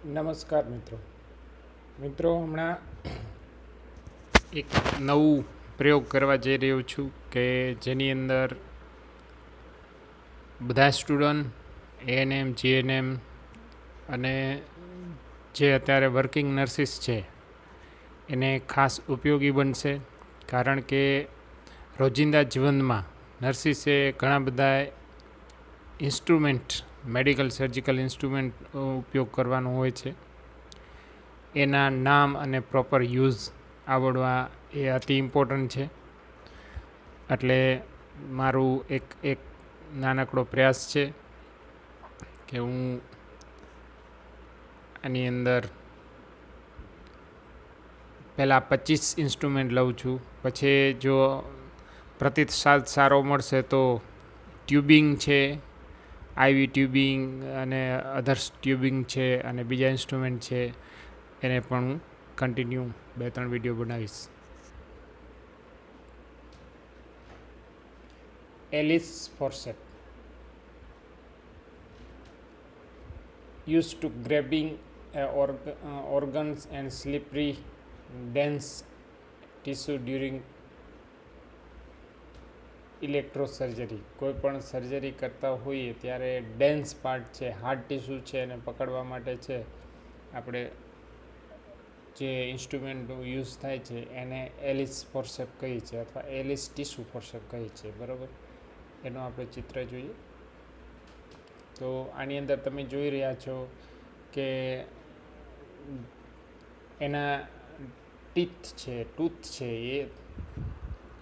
નમસ્કાર મિત્રો હમણાં એક નવું પ્રયોગ કરવા જઈ રહ્યો છું કે જેની અંદર બધા સ્ટુડન્ટ એએનએમ જીએનએમ અને જે અત્યારે વર્કિંગ નર્સિસ છે એને ખાસ ઉપયોગી બનશે. કારણ કે રોજિંદા જીવનમાં નર્સિસે ઘણા બધા ઇન્સ્ટ્રુમેન્ટ મેડિકલ સર્જિકલ ઇન્સ્ટ્રુમેન્ટ ઉપયોગ કરવાનો હોય છે. એના નામ અને પ્રોપર યુઝ આવડવા એ અતિ ઇમ્પોર્ટન્ટ છે. એટલે મારું એક નાનકડો પ્રયાસ છે કે હું આની અંદર પહેલાં 25 ઇન્સ્ટ્રુમેન્ટ લઉં છું. પછી જો પ્રતિસાદ સારો મળશે તો ટ્યુબિંગ છે, આઈવી ટ્યુબિંગ અને અધર્સ ટ્યુબિંગ છે અને બીજા ઇન્સ્ટ્રુમેન્ટ છે એને પણ હું કન્ટિન્યુ 2-3 વિડીયો બનાવીશ. Allis forceps used to grabbing organs and slippery dense tissue during electrosurgery. કોઈ પણ સર્જરી કરતા હોઈએ ત્યારે ડેન્સ પાર્ટ છે, હાર્ડ ટીસ્યુ છે એને પકડવા માટે છે આપણે જે ઇન્સ્ટ્રુમેન્ટનો યુઝ થાય છે એને એલિસ ફોર્સેપ કહી છે અથવા એલિસ ટીસ્યુ ફોર્સેપ કહી છે. બરાબર, એનું આપણે ચિત્ર જોઈએ તો આની અંદર તમે જોઈ રહ્યા છો કે એના ટૂથ છે એ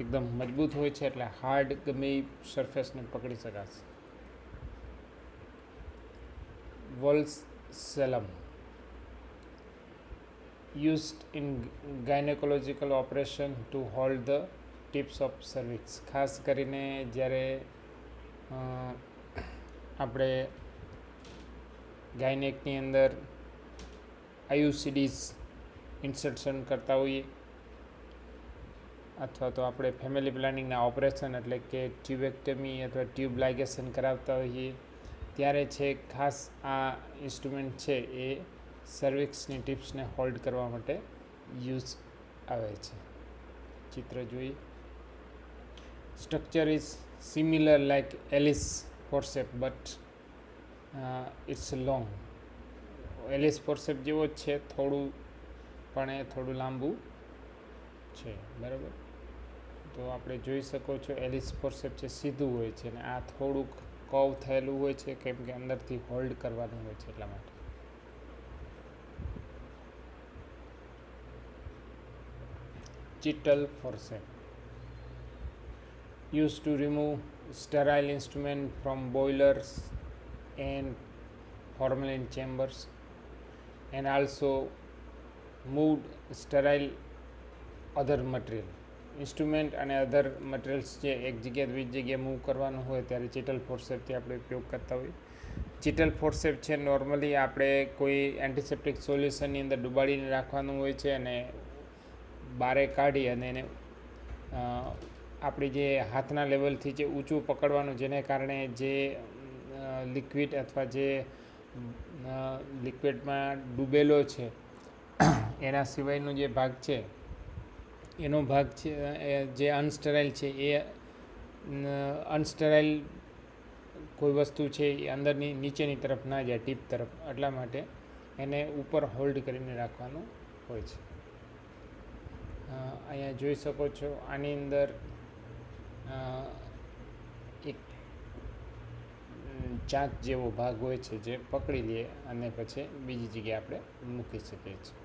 એકદમ મજબૂત હોય છે, એટલે હાર્ડ ગમે એ સરફેસને પકડી શકાશે. વોલ્સેલમ used in gynecological operation to hold the tips of cervix. ખાસ કરીને જ્યારે આપણે ગાયનેકની અંદર આયુસીડીઝ ઇન્સર્શન કરતા હોઈએ અથવા તો આપણે ફેમિલી પ્લાનિંગના ઓપરેશન એટલે કે ટ્યુબેક્ટમી અથવા ટ્યુબ લાઇગેશન કરાવતા હોઈએ ત્યારે છે ખાસ આ ઇન્સ્ટ્રુમેન્ટ છે એ સર્વિક્સની ટિપ્સને હોલ્ડ કરવા માટે યુઝ આવે છે. ચિત્ર જોઈએ. Structure is similar like Allis forceps but it's long. Allis forceps જેવો જ છે, થોડું લાંબુ છે. બરાબર, તો આપણે જોઈ શકો છો એલિસ ફોર્સેપ છે સીધું હોય છે અને આ થોડુંક કવ થયેલું હોય છે કેમ કે અંદરથી હોલ્ડ કરવાનું હોય છે એટલા માટે. ચિટલ ફોર્સેપ used to remove sterile instrument from boilers and formalin chambers and also moved sterile other material. Instrument અને અધર મટીરિયલ્સ જે એક જગ્યાએ બીજી જગ્યાએ મૂવ કરવાનું હોય ત્યારે ચિટલ ફોર્સેપથી આપણે ઉપયોગ કરતા હોઈએ. ચિટલ ફોર્સેપ છે નોર્મલી આપણે કોઈ એન્ટિસેપ્ટિક સોલ્યુશનની અંદર ડુબાડીને રાખવાનું હોય છે અને બારે કાઢી અને એને આપણી જે હાથના લેવલથી જે ઊંચું પકડવાનું, જેને કારણે જે લિક્વિડ અથવા જે લિક્વિડમાં ડૂબેલો છે એના સિવાયનો જે ભાગ છે એનો ભાગ છે જે અનસ્ટરાઇલ છે એ અનસ્ટરાઇલ કોઈ વસ્તુ છે એ અંદરની નીચેની તરફ ના જાય, ટીપ તરફ, એટલા માટે એને ઉપર હોલ્ડ કરીને રાખવાનું હોય છે. અહીંયા જોઈ શકો છો આની અંદર એક ચાંચ જેવો ભાગ હોય છે જે પકડી લે અને પછી બીજી જગ્યાએ આપણે મૂકી શકીએ છીએ.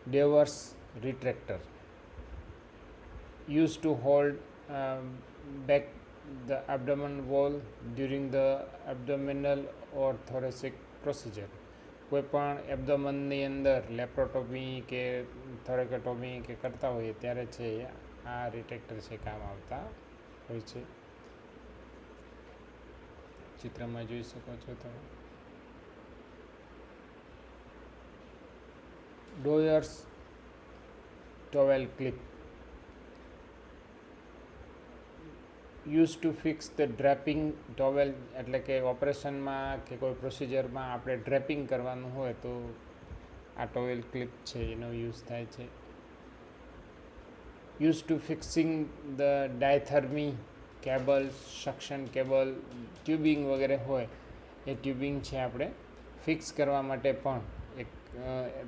ડેવર્સ રિટ્રેક્ટર used to hold back the abdomen wall during the abdominal or thoracic procedure. કોઈ પણ એબ્ડોમનની અંદર લેપ્રોટોમી કે થોરેકોટોમી કે કરતા હોઈએ ત્યારે છે આ રિટ્રેક્ટર છે કામ આવતા હોય છે. ચિત્રમાં જોઈ શકો છો તમે. Doyen's towel clip use to fix the draping towel, એટલે કે ઓપરેશનમાં કે કોઈ પ્રોસિજરમાં આપણે ડ્રેપિંગ કરવાનું હોય તો આ ટોવેલ ક્લિપ છે એનો યુઝ થાય છે. Use to fixing the diathermy cable, suction cable, tubing વગેરે હોય એ ટ્યુબિંગ છે આપણે ફિક્સ કરવા માટે પણ એક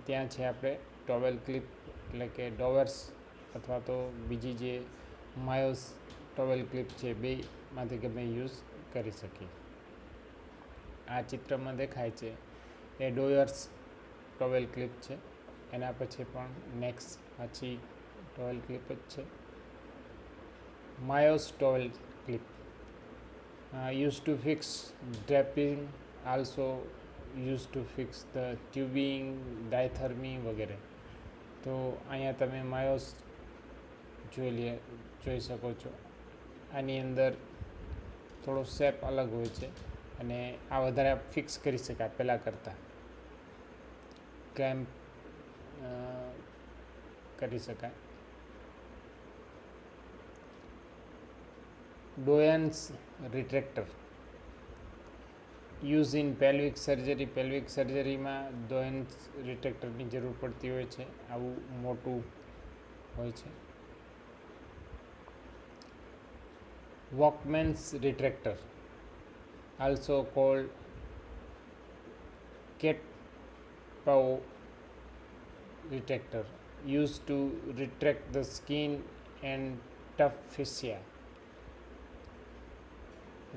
ત્યાં છે આપણે ટોવેલ ક્લિપ એટલે કે ડોવર્સ અથવા તો બીજી જે માયોસ ટોવેલ ક્લિપ છે બેમાંથી ગમે યુઝ કરી શકીએ. આ ચિત્રમાં દેખાય છે એ ડોયર્સ ટોવેલ ક્લિપ છે. એના પછી પણ નેક્સ્ટ પાછી ટોવેલ ક્લિપ જ છે, Mayo's towel clip. Use to fix draping, also use to fix the tubing, diathermy વગેરે. તો અહીંયા તમે માયોસ જોઈ શકો છો. આની અંદર થોડો શેપ અલગ હોય છે અને આ વધારે ફિક્સ કરી શકાય પહેલાં કરતાં, ક્લેમ્પ કરી શકાય. Doyen's retractor use in pelvic surgery. Pelvic સર્જરીમાં ડોયન્સ રિટ્રેક્ટરની જરૂર પડતી હોય છે. આવું મોટું હોય છે. વોકમેન્સ રિટ્રેક્ટર, also called cat paw retractor, used to retract the skin and tough fascia.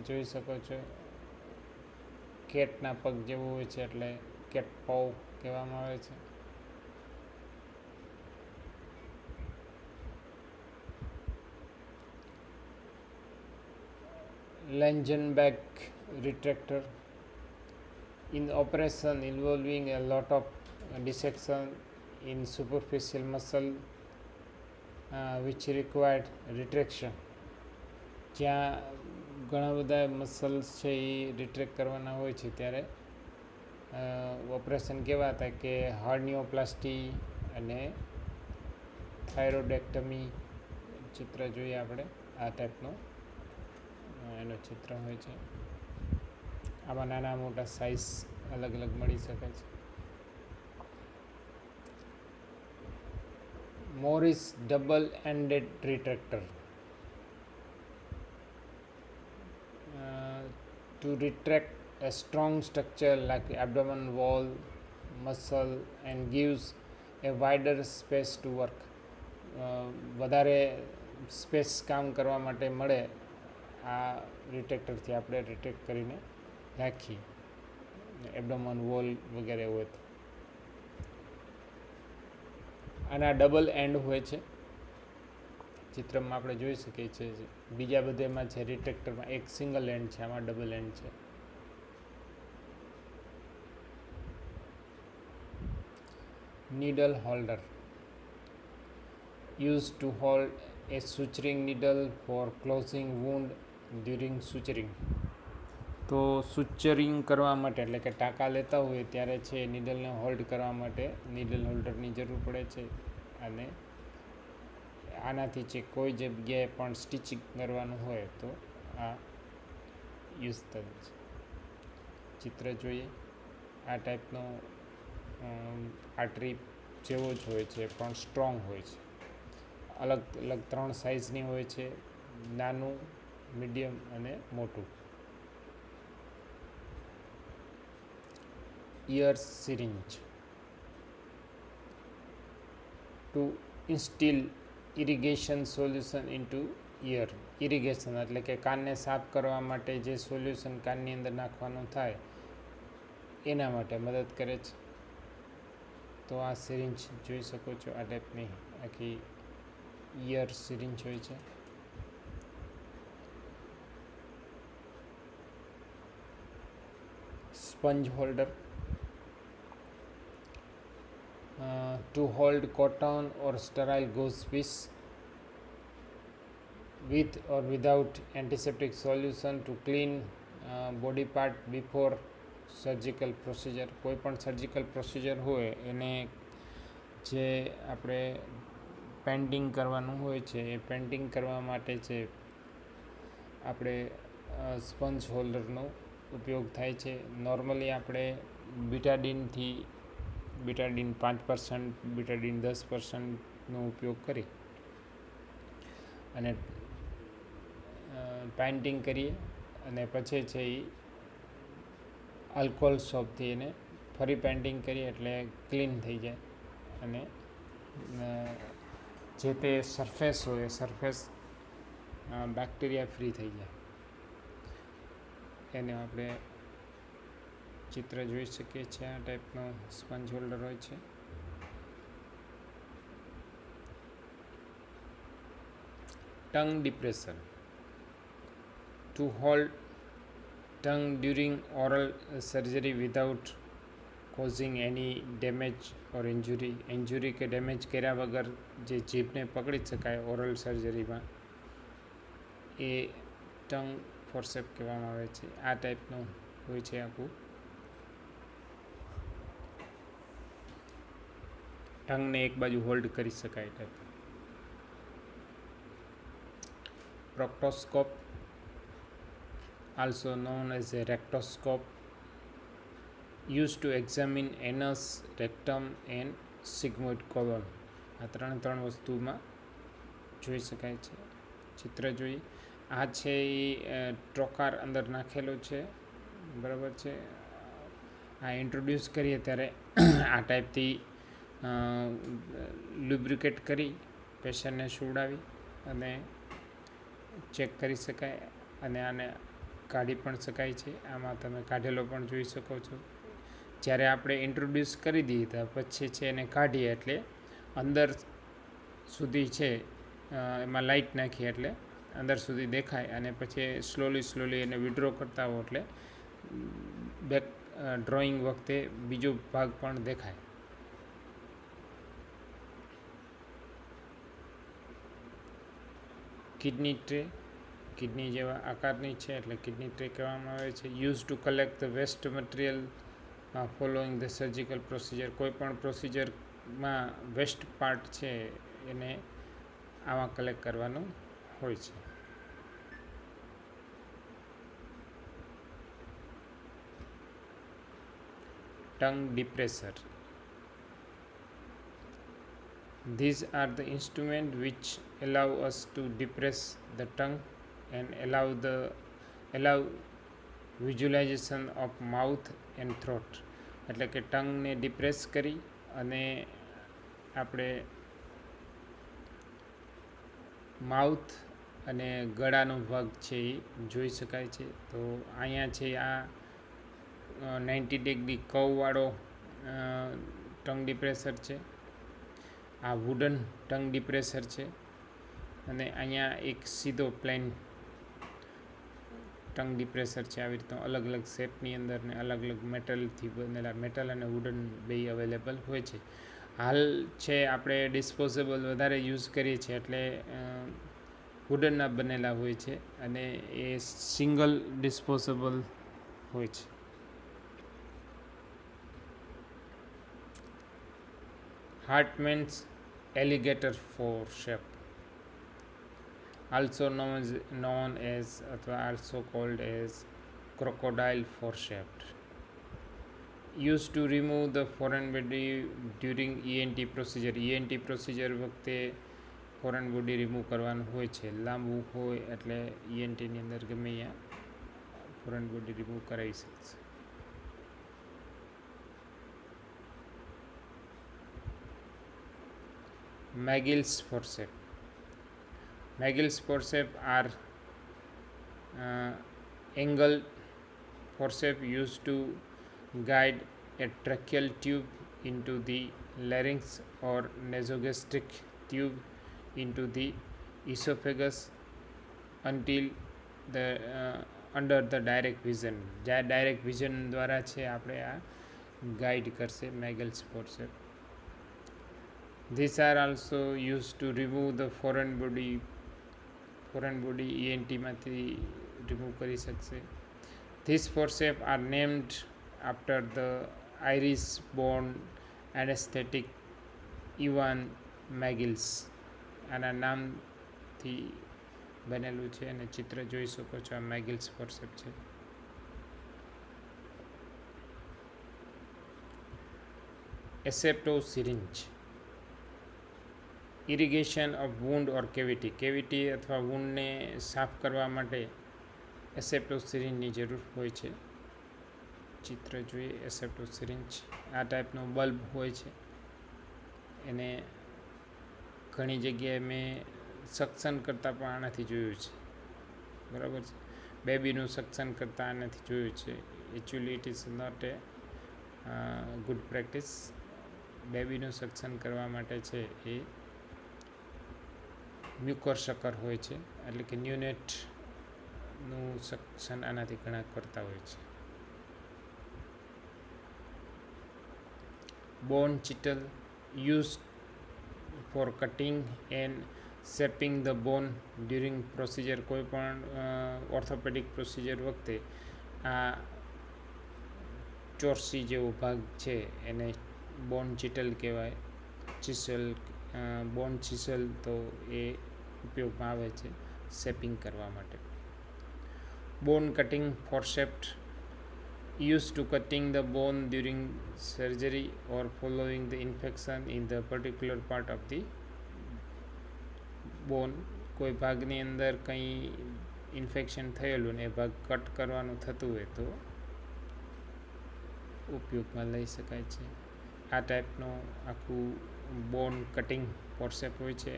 જોઈ શકો છો કેટના પગ જેવું હોય છે એટલે કેટ પાઉ કહેવામાં આવે છે. Langenbeck retractor, in operation involving a lot of dissection in superficial muscle which required retraction. જ્યાં ઘણા બધા મસલ્સ છે એ રિટ્રેક્ટ કરવાના હોય છે ત્યારે ઓપરેશન કેવા હતા કે હર્નિયોપ્લાસ્ટી અને થાઇરોઇડેક્ટમી. ચિત્ર જોઈએ આપણે આ ટાઈપનો એનો ચિત્ર હોય છે. આમાં નાના મોટા સાઇઝ અલગ અલગ મળી શકે છે. Morris double ended retractor, to retract a strong structure like abdomen wall, muscle and gives a wider space to work. વધારે સ્પેસ કામ કરવા માટે મળે આ રિટ્રેક્ટરથી આપણે રિટ્રેક્ટ કરીને રાખીએ એબડોમન વોલ વગેરે હોય તો. આના ડબલ એન્ડ હોય છે. ચિત્રમાં આપણે જોઈ શકીએ છીએ. બીજા બધેમાં છે રિટ્રેક્ટરમાં એક સિંગલ એન્ડ છે, આમાં ડબલ એન્ડ છે. Needle holder, used to hold a suturing needle for closing wound during suturing. તો સુચરિંગ કરવા માટે એટલે કે ટાંકા લેતા હોય ત્યારે છે નીડલને હોલ્ડ કરવા માટે નીડલ હોલ્ડરની જરૂર પડે છે. અને આનાથી છે કોઈ જગ્યાએ પણ સ્ટિચિંગ કરવાનું હોય તો આ યુઝ થાય છે. ચિત્ર જોઈએ આ ટાઈપનો આર્ટરી જેવો જ હોય છે પણ સ્ટ્રોંગ હોય છે. અલગ અલગ 3 સાઇઝની હોય છે, નાનું, મીડિયમ અને મોટું. ear syringe, to instill irrigation solution into ear. Irrigation એટલે કે કાનને સાફ કરવા માટે જે સોલ્યુશન કાનની અંદર નાખવાનું થાય એના માટે મદદ કરે છે. તો આ સિરિંજ જોઈ શકો છો આ ટાઈપની આખી ઇયર સિરિંજ હોય છે. Sponge holder, to hold cotton or sterile gauze piece with or without antiseptic solution to clean body part before surgical procedure. કોઈ પણ સર્જિકલ પ્રોસિજર હોય એને જે આપણે પેન્ટિંગ કરવાનું હોય છે એ પેન્ટિંગ કરવા માટે છે આપણે સ્પંજ હોલ્ડરનો ઉપયોગ થાય છે. નોર્મલી આપણે બીટાડીન 5%, બીટાડીન 10%નો ઉપયોગ કરી અને પેઇન્ટિંગ કરીએ અને પછી છે એ આલ્કોહોલ સોપથી એને ફરી પેઇન્ટિંગ કરીએ એટલે ક્લીન થઈ જાય અને જે તે સરફેસ હોય એ સરફેસ બેક્ટેરિયા ફ્રી થઈ જાય. એને આપણે ચિત્ર જોઈ શકીએ છીએ. આ ટાઈપનો સ્પંજ હોલ્ડર હોય છે. Tongue depression. Two hold tongue during oral surgery without causing any damage or injury કે ડેમેજ કર્યા વગર જે જીભને પકડી શકાય ઓરલ સર્જરીમાં એ ટંગ ફોર્સેપ કહેવામાં આવે છે. આ ટાઈપનું હોય છે આખું. ટંગને એક બાજુ હોલ્ડ કરી શકાય type. પ્રોક્ટોસ્કોપ, also known as a rectoscope, used to examine anus, rectum and sigmoid colon. આ ત્રણ વસ્તુમાં જોઈ શકાય છે. ચિત્ર જોઈએ. આ છે એ ટ્રોકાર અંદર નાખેલો છે, બરાબર છે. આ ઇન્ટ્રોડ્યુસ કરીએ ત્યારે આ ટાઈપથી લ્યુબ્રિકેટ કરી પેશન્ટને સુવડાવી અને ચેક કરી શકાય અને આને કાઢી પણ શકાય છે. આમાં તમે કાઢેલો પણ જોઈ શકો છો. જ્યારે આપણે ઇન્ટ્રોડ્યુસ કરી દઈએ તો પછી છે એને કાઢીએ એટલે અંદર સુધી છે એમાં લાઇટ નાખીએ એટલે અંદર સુધી દેખાય અને પછી સ્લોલી એને વિડ્રો કરતા હો એટલે બેક ડ્રોઈંગ વખતે બીજો ભાગ પણ દેખાય. કિડની ટ્રે, કિડની જેવા આકારની છે એટલે કિડની ટ્રે કહેવામાં આવે છે. Use to collect the waste material following the surgical procedure. કોઈ પણ પ્રોસિજરમાં વેસ્ટ પાર્ટ છે એને આમાં કલેક્ટ કરવાનું હોય છે. Tongue ડિપ્રેસર. These are the instruments which allow us to depress the tongue and allow visualization of mouth and throat. એટલે કે ટંગને ડિપ્રેસ કરી અને આપણે માઉથ અને ગળાનો ભાગ છે એ જોઈ શકાય છે. તો અહીંયા છે આ 90 ડિગ્રી કર્વવાળો ટંગ ડિપ્રેસર છે. આ વુડન ટંગ ડિપ્રેસર છે અને અહીંયા એક સીધો પ્લેન ટંગ ડિપ્રેસર છે. આવી રીતનો અલગ અલગ શેપની અંદર ને અલગ અલગ મેટલથી બનેલા, મેટલ અને વુડન બે અવેલેબલ હોય છે. હાલ છે આપણે ડિસ્પોઝેબલ વધારે યુઝ કરીએ છીએ એટલે વુડનના બનેલા હોય છે અને એ સિંગલ ડિસ્પોઝેબલ હોય છે. Hartmann's alligator forceps, also known as અથવા also called as crocodile forceps, used to remove the foreign body during ENT procedure. ENT procedure વખતે ફોરેન બોડી રિમૂવ કરવાનું હોય છે. લાંબુ હોય એટલે ENTની અંદર ગમે ત્યાં ફોરેન બોડી રિમૂવ કરાવી શકશે. Magill's forceps. Magill's forceps are angled forceps used to guide a tracheal tube into the larynx or nasogastric tube into the esophagus until the under the direct vision. Direct vision દ્વારા છે આપણે આ guide કરશે મેગલ્સ ફોર્સેપ. These are also used to remove the foreign body ENTમાંથી remove કરી શકશે. These forceps are named after the Irish-born anesthetic Ivan Magills. આના નામથી બનેલું છે અને ચિત્ર જોઈ શકો છો. આ મેગિલ્સ ફોર્સેપ છે. Asepto syringe, irrigation of wound or cavity અથવા વુન્ડને સાફ કરવા માટે એસેપ્ટો સિરિંજની જરૂર હોય છે. ચિત્ર જોઈએ. એસેપ્ટો સિરિંજ આ ટાઈપનો બલ્બ હોય છે. એને ઘણી જગ્યાએ મેં સક્શન કરતાં પણ આનાથી જોયું છે. બરાબર છે. બેબીનું સક્શન કરતાં આનાથી જોયું છે. Actually it is not a good practice. બેબીનું સક્શન કરવા માટે છે એ મ્યુકર શકર હોય છે, એટલે કે ન્યુનેટનું સક્શન આનાથી ઘણા કરતા હોય છે. Bone chisel use for cutting and shaping the bone during procedure. કોઈ પણ ઓર્થોપેડિક પ્રોસિજર વખતે આ ચોરસી જેવો ભાગ છે એને બોન ચિટલ કહેવાય. બોન ચિસલ તો એ ઉપયોગમાં આવે છે શેપિંગ કરવા માટે. બોન cutting ફોર્સેપ્ટ used to cutting the bone during surgery or following the infection in the particular part of the bone. કોઈ ભાગની અંદર કંઈ ઇન્ફેક્શન થયેલું ને એ ભાગ કટ કરવાનું થતું હોય તો ઉપયોગમાં લઈ શકાય છે. આ ટાઈપનું આખું બોન કટિંગ ફોર્સેપ હોય છે,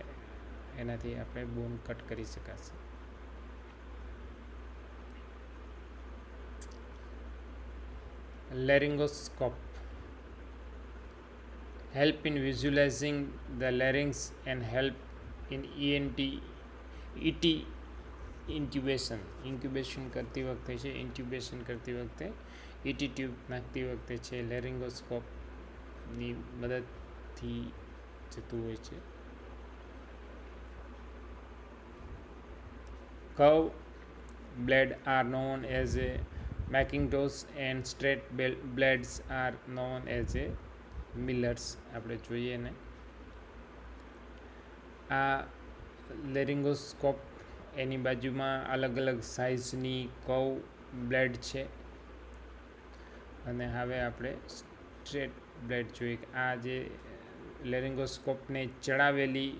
એનાથી આપણે બોન કટ કરી શકાશે. લેરિંગોસ્કોપ help in visualizing the larynx and help in ET incubation કરતી વખતે છે. ઇન્ક્યુબેશન કરતી વખતે ET ટ્યુબ નાખતી વખતે છે લેરિંગોસ્કોપની મદદથી જતું હોય છે. Curve blade are known as a Macintosh and straight blades are known as a Millers. આપણે જોઈએ ને આ લેરિંગોસ્કોપ, એની બાજુમાં અલગ અલગ સાઇઝની કર્વ બ્લેડ છે. અને હવે આપણે સ્ટ્રેટ બ્લેડ જોઈએ. આ જે લેરિંગોસ્કોપને ચડાવેલી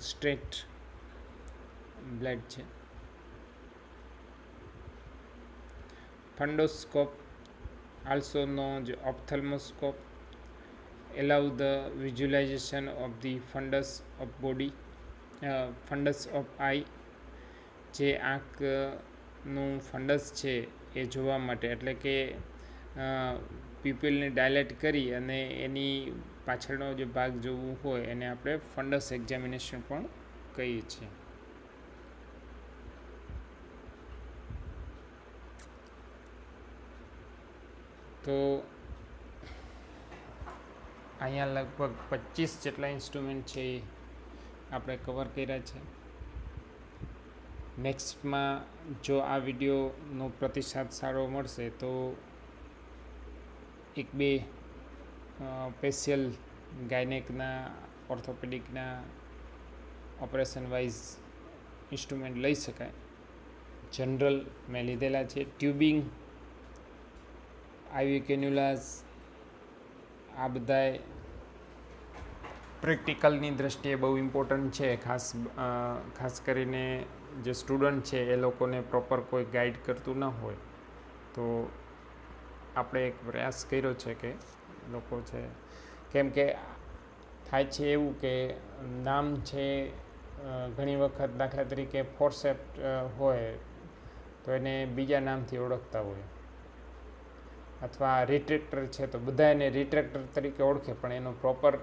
સ્ટ્રેટ બ્લેડ છે. ફંડોસ્કોપ also known as ophthalmoscope allow the visualization of the fundus of eye. જે આંખનું ફંડસ છે એ જોવા માટે, એટલે કે પીપલને ડાયલેટ કરી અને એની પાછળનો જે ભાગ જોવું હોય એને આપણે ફંડસ એક્ઝામિનેશન પણ કહીએ છીએ. તો અહીંયા લગભગ 25 જેટલા ઇન્સ્ટ્રુમેન્ટ છે એ આપણે કવર કર્યા છે. નેક્સ્ટમાં જો આ વિડીયોનો પ્રતિસાદ સારો મળશે તો 1-2 સ્પેશિયલ ગાયનેકના ઓર્થોપેડિકના ઓપરેશન વાઇઝ ઇન્સ્ટ્રુમેન્ટ લઈ શકાય. જનરલ મેં લીધેલા છે. ટ્યુબિંગ, આઈવી કેન્યુલાસ, આ બધાય પ્રેક્ટિકલની દ્રષ્ટિએ બહુ ઇમ્પોર્ટન્ટ છે. ખાસ કરીને જે સ્ટુડન્ટ છે એ લોકોને પ્રોપર કોઈ ગાઈડ કરતું ન હોય તો આપણે એક પ્રયાસ કર્યો છે કે લોકો છે, કેમ કે થાય છે એવું કે નામ છે ઘણી વખત દાખલા તરીકે ફોર્સેપ્ટ હોય તો એને બીજા નામથી ઓળખતા હોય, અથવા રિટ્રેક્ટર છે તો બધા એને રિટ્રેક્ટર તરીકે ઓળખે, પણ એનો પ્રોપર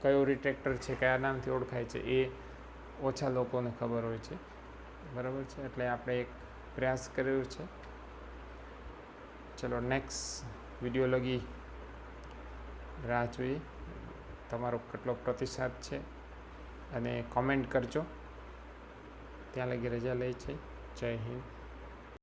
કયો રિટ્રેક્ટર છે, કયા નામથી ઓળખાય છે એ ઓછા લોકોને ખબર હોય છે. બરાબર છે. એટલે આપણે એક પ્રયાસ કર્યો છે. ચલો નેક્સ્ટ વિડીયો લગી રાહ જોઈએ. તમારો કેટલો પ્રતિસાદ છે અને કોમેન્ટ કરજો. ત્યાં લગી રજા લઈ છે. જય હિન્દ.